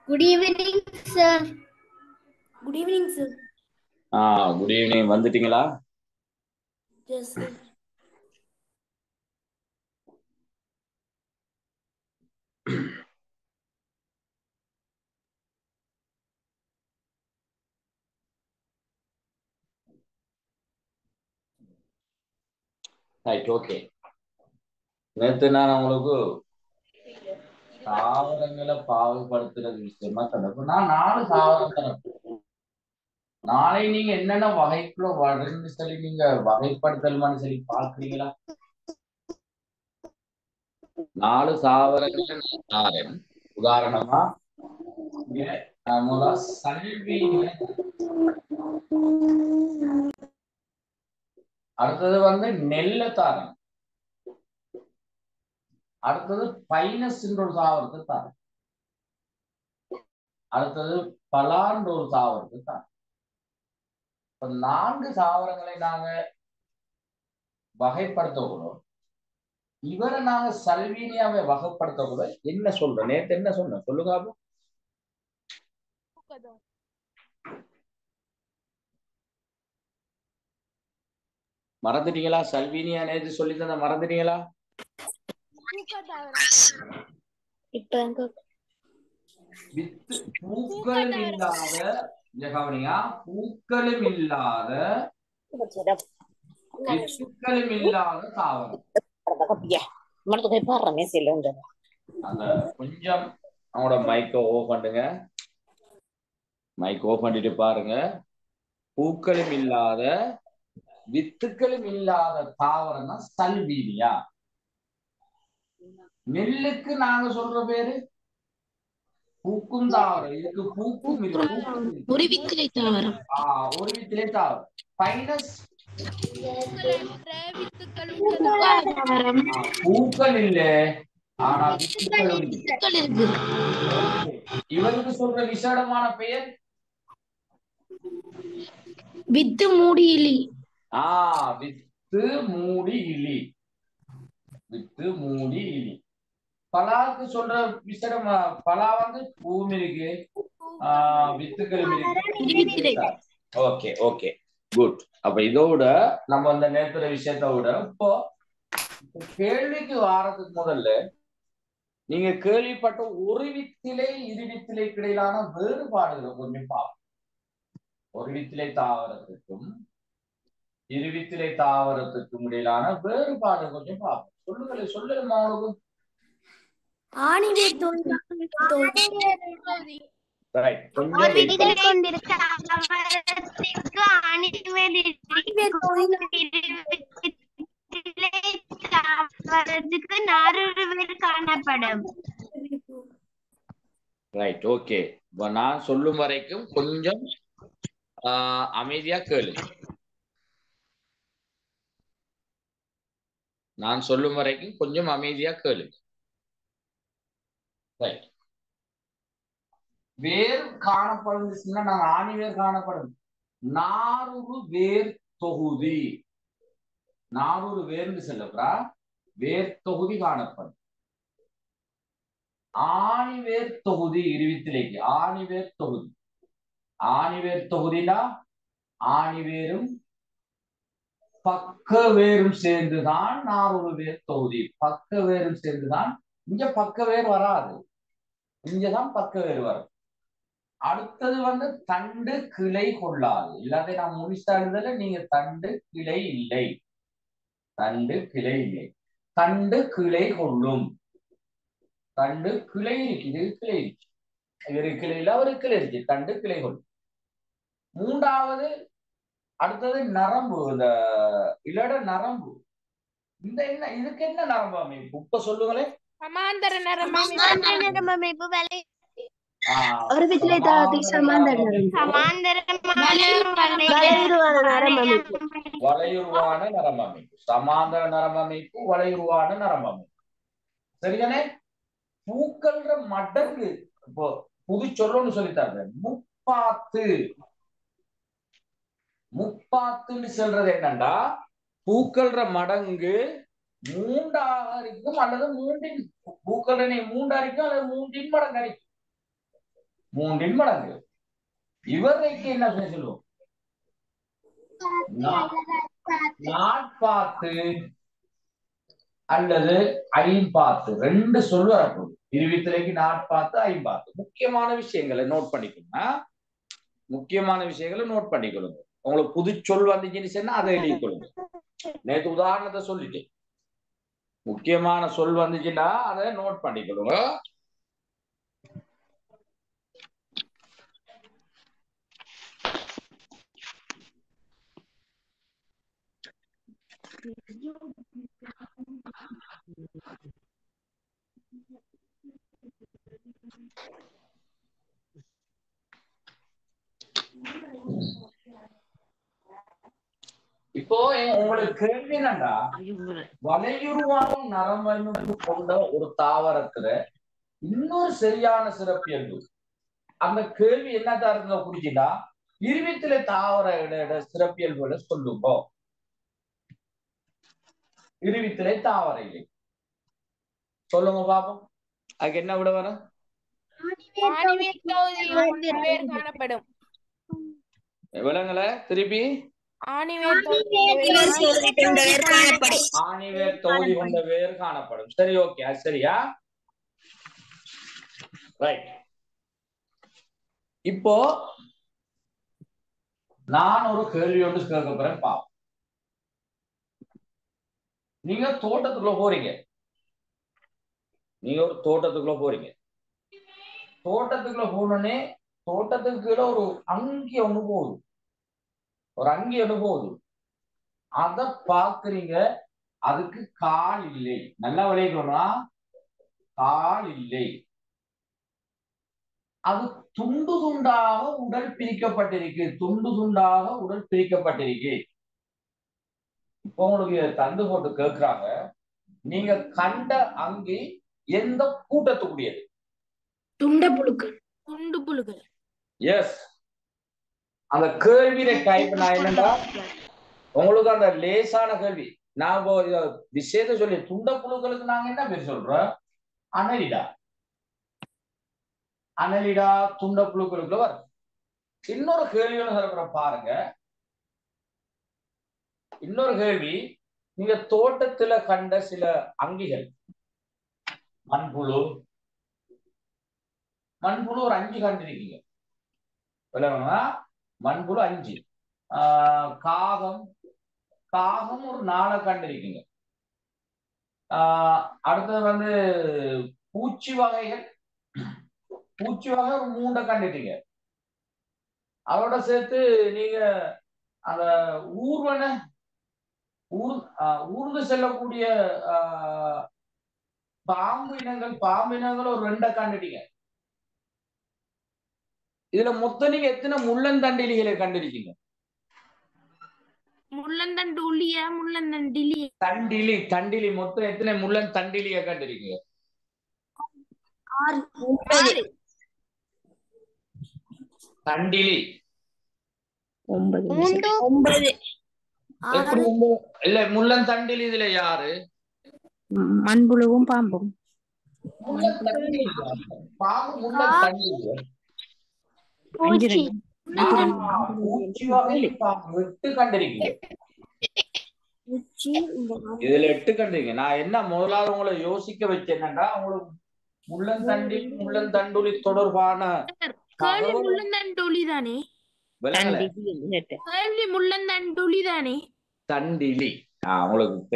Good evening, sir. Good evening, sir. Good evening. வந்துட்டீங்களா? Yes, sir. Right, okay. நேற்று நான் உங்களுக்கு தாவரங்களை பாகுபடுத்துறது விஷயமா தந்தப்ப நான் 4 தாவரம் தரப்பேன். நாளை நீங்க என்னென்ன வகைக்குள்ள வரும்னு சொல்லி நீங்க வகைப்படுத்தலுமான்னு சொல்லி பாக்குறீங்களா? 4 தாவரங்கள் தாரேன். உதாரணமா சல்வீனிய, அடுத்தது நெல்ல தாரன், அடுத்தது பைனஸ் என்ற ஒரு தாவரத்தை தாரன், அடுத்தது பலான்ற ஒரு தாவரத்தை தாரன். 4 தாவரங்களை நாங்க வகைப்படுத்தக்கூடும். இவரை நாங்க சல்வீனியாவை வகைப்படுத்தக்கூட என்ன சொல்றோம்? நேற்று என்ன சொன்னோம் சொல்லுங்க. மறந்துட்டீங்களா? சல்வீனியா நேற்று சொல்லி தந்த மறந்துட்டீங்களா? பூக்களும் இல்லாத, கவனியா, பூக்களும் இல்லாத வித்துக்களும் இல்லாத தாவரம். அந்த கொஞ்சம் அவங்களோட மைக்கை ஓபன் பண்ணுங்க. மைக் ஓபன் பண்ணிட்டு பாருங்க. பூக்களும் இல்லாத வித்துக்களும் இல்லாத தாவரம் தான் சல்வீனியா. நெல்லுக்கு நாங்க சொல்ற பேரு பூக்கும் தாவரம். இதுக்கு பூக்கும் ஒரு வித்திலை தாவரம். ஒரு வித்திலை தாவரம். பைனஸ் பூக்கள் இல்ல, ஆனா வித்துக்கள் இருக்கு. இவருக்கு சொல்ற விசேடமான பெயர் வித்து மூடி இலி. வித்து மூடி இலி. வித்து மூடி இலி. பலாவுக்கு சொல்ற விசேடமா, பலா பூமி இருக்கு, வித்துக்களும் இருக்கு. Okay okay good. அப்ப இதோட நம்ம அந்த நேரத்துல விஷயத்த விட இப்போ கேள்விக்கு வாரத்துக்கு முதல்ல நீங்க கேள்விப்பட்ட ஒரு வித்திலை இரு வித்திலைக்கு இடையிலான வேறுபாடுகளை கொஞ்சம் பார்ப்போம். ஒரு வித்திலை தாவரத்துக்கும் இருவித்திலை தாவரத்துக்கும் இடையிலான வேறுபாடு கொஞ்சம் பார்ப்போம். சொல்லுங்க அவனுக்கு. காணப்படும். Right, okay. நான் சொல்லும் வரைக்கும் கொஞ்சம் அமைதியா கேளு. நான் சொல்லும் வரைக்கும் கொஞ்சம் அமைதியா கேளு. ரைட். வேர் காணப்படும், நாங்க ஆணி வேர் காணப்படும். நாரூறு வேர் தொகுதி, நாரூறு வேர்னு சொல்லப்பா வேர் தொகுதி காணப்படும். ஆணிவேர் தொகுதி இருவித்திலைக்கு ஆணிவேர் தொகுதி. ஆணிவேர் தொகுதினா ஆணிவேரும் பக்க வேரும் சேர்ந்துதான் நாரூறு வேர் தொகுதி. பக்க வேரும் சேர்ந்துதான். இங்க பக்க வேர் வராது, இங்கதான் பக்க வேர் வரும். அடுத்தது தண்டு கிளை கொள்ளாது. எல்லாத்தையும் நான் முடிச்சா எழுதல, நீங்க தண்டு கிளை இல்லை, தண்டு கிளை இல்லை. தண்டு கிளை கொள்ளும். தண்டு கிளை இருக்குது, கிளை இருக்கு. இவரு கிளையில ஒரு கிளை இருக்கு, தண்டு கிளை கொள்ளும். மூன்றாவது அடுத்தது நரம்பு. இந்த இலட நரம்பு. இந்த என்ன, இதுக்கு என்ன நரம்பு அமைப்பு இப்ப சொல்லுங்களேன். சமாந்தர நரம்பு அமைப்பு. ஒரு வித்திலை தாவரத்துக்கு வளையுருவான நரம்பு அமைப்பு. சமாந்தர நரம்பு அமைப்பு, வளையுருவான நரம்பு அமைப்பு. சரிதானே? பூக்கள்ற மடங்கு இப்போ புது சொல்லணும்னு சொல்லித்தாங்க. முப்பாத்து. முப்பாத்துன்னு சொல்றது என்னண்டா, பூக்கள்ற மடங்கு 3ஆக இருக்கும் அல்லது 3 பூக்கள் 3 அரிக்கும் அல்லது 3 மடங்கு அரிக்கும். 3 மடங்கு. இவரைக்கு என்ன சொல்லுவோம்? நாட்பாத்து அல்லது ஐம்பாத்து 2 சொல் வரப்போகுது. இருவித்திரைக்கு நாட்பாத்து ஐம்பாத்து. முக்கியமான விஷயங்களை நோட் பண்ணிக்கணும். முக்கியமான விஷயங்களை நோட் பண்ணிக்கொள்ளுங்க. உங்களுக்கு புது சொல் வந்துச்சுன்னு சொன்னா அதை எழுதிக்கொள்ளுங்க. நேற்று உதாரணத்தை சொல்லிட்டேன். முக்கியமான சொல் வந்துச்சுன்னா அதை நோட் பண்ணிக்கொள்ளுங்க. இப்போ உங்களுக்கு கேள்வி என்னண்டா, வலையுருவான நரம்பு கொண்ட ஒரு தாவரத்துல இன்னொரு சரியான சிறப்பியல்பு. அந்த கேள்வி என்ன தாரத்துல குறிச்சுட்டா, இருவித்திலை தாவர சிறப்பியல்புகளை சொல்லுங்க. இருவித்திலை தாவர இலை சொல்லுங்க பாப்போம். அதுக்கு என்ன விட வரும்? காணப்படும். விலங்குல திருப்பி ஆணிவேர் தொகுதி கொண்ட வேர் காணப்படும். சரி, ஓகே, சரியா? ரைட். இப்போ நான் ஒரு கேள்வியோடு கேட்க போறேன். பாப்போம். நீங்க தோட்டத்துக்குள்ள போறீங்க. நீங்க ஒரு தோட்டத்துக்குள்ள போறீங்க. தோட்டத்துக்குள்ள போனோடனே தோட்டத்துக்கு கீழே ஒரு அங்கி ஒண்ணு போகுது. ஒரு அங்கி ஒண்ணு போகுது. அத பாக்குறீங்க. அதுக்கு கால் இல்லை. நல்லா விளையாடணும்னா கால் இல்லை. அது துண்டு துண்டாக உடல் பிரிக்கப்பட்டிருக்கு. துண்டு துண்டாக உடல் பிரிக்கப்பட்டிருக்கு. இப்போ உங்களுக்கு தந்து போட்டு கேட்கிறாங்க, நீங்க கண்ட அங்கி எந்த கூட்டத்துக்குரியது? துண்ட புழுக்கள். துண்டு புழுக்கள். எஸ். அந்த கேள்வியில டைப் நான் என்னண்டா, உங்களுக்கு அந்த லேசான கேள்வி. நான் விஷயத்த சொல்லி துண்ட புழுக்களுக்கு நாங்க என்ன பேர் சொல்றோம்? அனலிடா. அனலிடா துண்ட புழுக்களுக்குள்ள வரும். இன்னொரு கேள்வியோட சொல்ற பாருங்க. இன்னொரு கேள்வி, நீங்க தோட்டத்துல கண்ட சில அங்கிகள், மண்புழு ஒரு 5 கண்டிருக்கீங்க. மண்புழு 5. காகம் ஒரு 4 கண்டிருக்கீங்க. அடுத்தது வந்து பூச்சி வகைகள் ஒரு 3 கண்டுட்டீங்க. அதோட சேர்த்து நீங்க அந்த ஊர்ந்து செல்லக்கூடிய பாம்பு இனங்கள் ஒரு 2 கண்டுட்டீங்க. இதுல மொத்தம் நீங்க எத்தனை முள்ளந்தண்டிலிகளை கண்டிருக்கீங்க? தண்டிலி மொத்தம் எத்தனை முள்ளந்தண்டிலிய கண்டிருக்கீங்க? 6. தண்டிலி 9. எப்படி இல்ல முள்ளந்தண்டிலி இதுல யாரு? மண்புழுவும் பாம்பும். பாம்பு முள்ளந்தண்டிலி. பூச்சி வகை பாம்பு 8 கண்டிருக்கீங்க. இதுல 8 கண்டிருக்கீங்க. நான் என்ன முதலாவது உங்களை யோசிக்க வச்சேன் என்னன்னா, உங்களுக்கு முள்ளந்தண்டுலி தொடர்பான முள்ளந்தண்டுலி தானே? முள்ளந்தண்டுலி தானே? தண்டிலி உங்களுக்கு